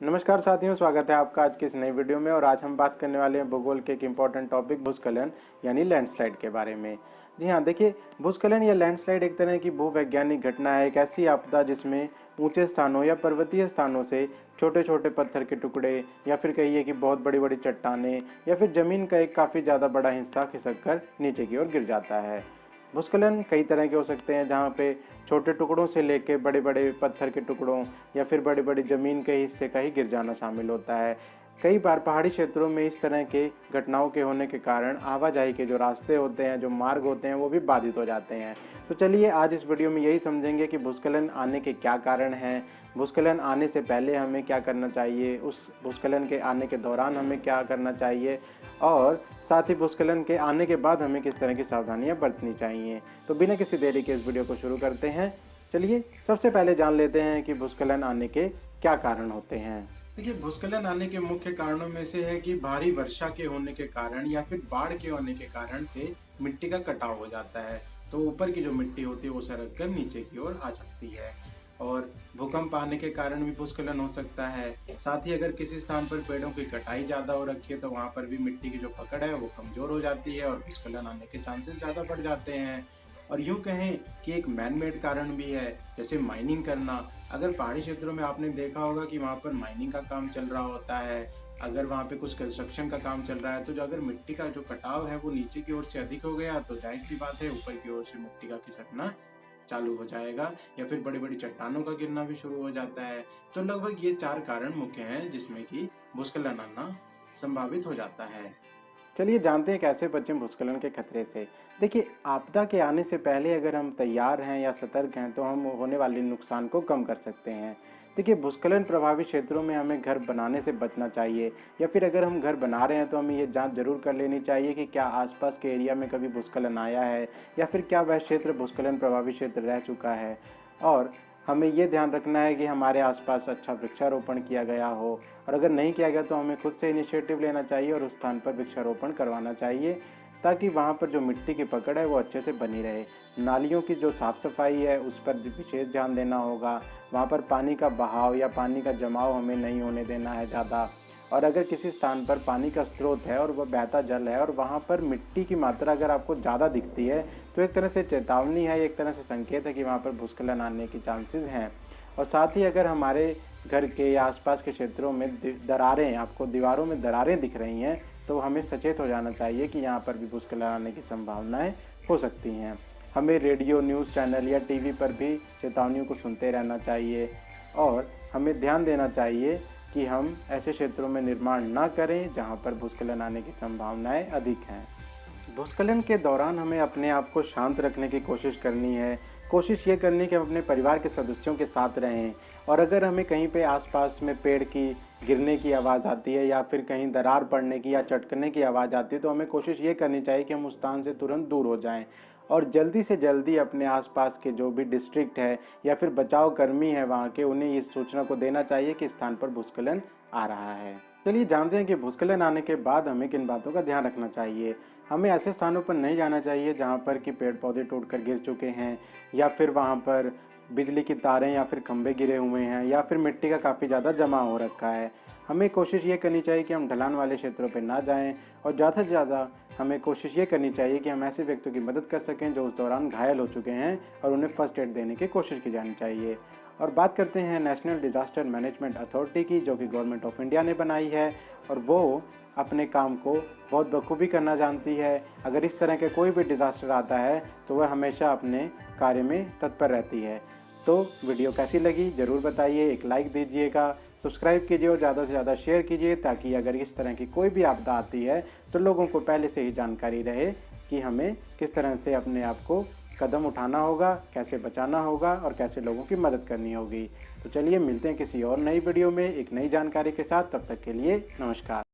नमस्कार साथियों, स्वागत है आपका आज की इस नई वीडियो में। और आज हम बात करने वाले हैं भूगोल के एक इम्पॉर्टेंट टॉपिक भूस्खलन यानी लैंडस्लाइड के बारे में। जी हाँ, देखिए, भूस्खलन या लैंडस्लाइड एक तरह की भूवैज्ञानिक घटना है, एक ऐसी आपदा जिसमें ऊंचे स्थानों या पर्वतीय स्थानों से छोटे छोटे पत्थर के टुकड़े या फिर कहिए कि बहुत बड़ी बड़ी चट्टानें या फिर ज़मीन का एक काफ़ी ज़्यादा बड़ा हिस्सा खिसक कर नीचे की ओर गिर जाता है। भूस्खलन कई तरह के हो सकते हैं, जहाँ पे छोटे टुकड़ों से लेके बड़े बड़े पत्थर के टुकड़ों या फिर बड़ी बड़ी ज़मीन के हिस्से का ही गिर जाना शामिल होता है। कई बार पहाड़ी क्षेत्रों में इस तरह के घटनाओं के होने के कारण आवाजाही के जो रास्ते होते हैं, जो मार्ग होते हैं, वो भी बाधित हो जाते हैं। तो चलिए आज इस वीडियो में यही समझेंगे कि भूस्खलन आने के क्या कारण हैं, भूस्खलन आने से पहले हमें क्या करना चाहिए, उस भूस्खलन के आने के दौरान हमें क्या करना चाहिए और साथ ही भूस्खलन के आने के बाद हमें किस तरह की सावधानियां बरतनी चाहिए। तो बिना किसी देरी के इस वीडियो को शुरू करते हैं। चलिए सबसे पहले जान लेते हैं कि भूस्खलन आने के क्या कारण होते हैं। देखिए, भूस्खलन आने के मुख्य कारणों में से है कि भारी वर्षा के होने के कारण या फिर बाढ़ के होने के कारण से मिट्टी का कटाव हो जाता है, तो ऊपर की जो मिट्टी होती है वो सरक कर नीचे की ओर आ सकती है। और भूकंप आने के कारण भी भूस्खलन हो सकता है। साथ ही अगर किसी स्थान पर पेड़ों की कटाई ज़्यादा हो रखी है तो वहाँ पर भी मिट्टी की जो पकड़ है वो कमज़ोर हो जाती है और भूस्खलन आने के चांसेस ज़्यादा बढ़ जाते हैं। और यूँ कहें कि एक मैन मेड कारण भी है, जैसे माइनिंग करना। अगर पहाड़ी क्षेत्रों में आपने देखा होगा कि वहाँ पर माइनिंग का काम चल रहा होता है, अगर वहाँ पे कुछ कंस्ट्रक्शन का काम चल रहा है, तो जो अगर मिट्टी का जो कटाव है वो नीचे की ओर से अधिक हो गया तो जाहिर सी बात है ऊपर की ओर से मिट्टी का खिसकना चालू हो जाएगा या फिर बड़ी बड़ी चट्टानों का गिरना भी शुरू हो जाता है। तो लगभग ये 4 कारण मुख्य हैं जिसमें कि भूस्खलन आना संभावित हो जाता है। चलिए जानते हैं कैसे बचें भूस्खलन के खतरे से। देखिए, आपदा के आने से पहले अगर हम तैयार हैं या सतर्क हैं तो हम होने वाले नुकसान को कम कर सकते हैं। देखिए, भूस्खलन प्रभावित क्षेत्रों में हमें घर बनाने से बचना चाहिए, या फिर अगर हम घर बना रहे हैं तो हमें ये जांच जरूर कर लेनी चाहिए कि क्या आसपास के एरिया में कभी भूस्खलन आया है या फिर क्या वह क्षेत्र भूस्खलन प्रभावित क्षेत्र रह चुका है। और हमें ये ध्यान रखना है कि हमारे आसपास अच्छा वृक्षारोपण किया गया हो, और अगर नहीं किया गया तो हमें खुद से इनिशिएटिव लेना चाहिए और उस स्थान पर वृक्षारोपण करवाना चाहिए, ताकि वहाँ पर जो मिट्टी की पकड़ है वो अच्छे से बनी रहे। नालियों की जो साफ़ सफाई है उस पर विशेष ध्यान देना होगा। वहाँ पर पानी का बहाव या पानी का जमाव हमें नहीं होने देना है ज़्यादा। और अगर किसी स्थान पर पानी का स्रोत है और वह बहता जल है और वहाँ पर मिट्टी की मात्रा अगर आपको ज़्यादा दिखती है तो एक तरह से चेतावनी है, एक तरह से संकेत है कि वहाँ पर भूस्खलन आने की चांसेस हैं। और साथ ही अगर हमारे घर के या आसपास के क्षेत्रों में दरारें, आपको दीवारों में दरारें दिख रही हैं, तो हमें सचेत हो जाना चाहिए कि यहाँ पर भी भूस्खलन आने की संभावनाएं हो सकती हैं। हमें रेडियो, न्यूज़ चैनल या टीवी पर भी चेतावनियों को सुनते रहना चाहिए और हमें ध्यान देना चाहिए कि हम ऐसे क्षेत्रों में निर्माण ना करें जहाँ पर भूस्खलन आने की संभावनाएं अधिक हैं। भूस्खलन के दौरान हमें अपने आप को शांत रखने की कोशिश करनी है। कोशिश ये करनी है कि हम अपने परिवार के सदस्यों के साथ रहें, और अगर हमें कहीं पे आसपास में पेड़ की गिरने की आवाज़ आती है या फिर कहीं दरार पड़ने की या चटकने की आवाज़ आती है तो हमें कोशिश ये करनी चाहिए कि हम उस स्थान से तुरंत दूर हो जाएं और जल्दी से जल्दी अपने आसपास के जो भी डिस्ट्रिक्ट है या फिर बचाव कर्मी है वहाँ के, उन्हें इस सूचना को देना चाहिए कि स्थान पर भूस्खलन आ रहा है। चलिए जानते हैं कि भूस्खलन आने के बाद हमें किन बातों का ध्यान रखना चाहिए। हमें ऐसे स्थानों पर नहीं जाना चाहिए जहाँ पर कि पेड़ पौधे टूटकर गिर चुके हैं या फिर वहाँ पर बिजली की तारें या फिर खंभे गिरे हुए हैं या फिर मिट्टी का काफ़ी ज़्यादा जमा हो रखा है। हमें कोशिश ये करनी चाहिए कि हम ढलान वाले क्षेत्रों पर ना जाएं, और ज़्यादा से ज़्यादा हमें कोशिश ये करनी चाहिए कि हम ऐसे व्यक्तियों की मदद कर सकें जो उस दौरान घायल हो चुके हैं, और उन्हें फर्स्ट एड देने की कोशिश की जानी चाहिए। और बात करते हैं नेशनल डिज़ास्टर मैनेजमेंट अथॉरिटी की, जो कि गवर्नमेंट ऑफ इंडिया ने बनाई है, और वो अपने काम को बहुत बखूबी करना जानती है। अगर इस तरह के कोई भी डिज़ास्टर आता है तो वह हमेशा अपने कार्य में तत्पर रहती है। तो वीडियो कैसी लगी ज़रूर बताइए, एक लाइक दीजिएगा, सब्सक्राइब कीजिए और ज़्यादा से ज़्यादा शेयर कीजिए, ताकि अगर इस तरह की कोई भी आपदा आती है तो लोगों को पहले से ही जानकारी रहे कि हमें किस तरह से अपने आप को कदम उठाना होगा, कैसे बचाना होगा और कैसे लोगों की मदद करनी होगी। तो चलिए मिलते हैं किसी और नई वीडियो में एक नई जानकारी के साथ। तब तक के लिए नमस्कार।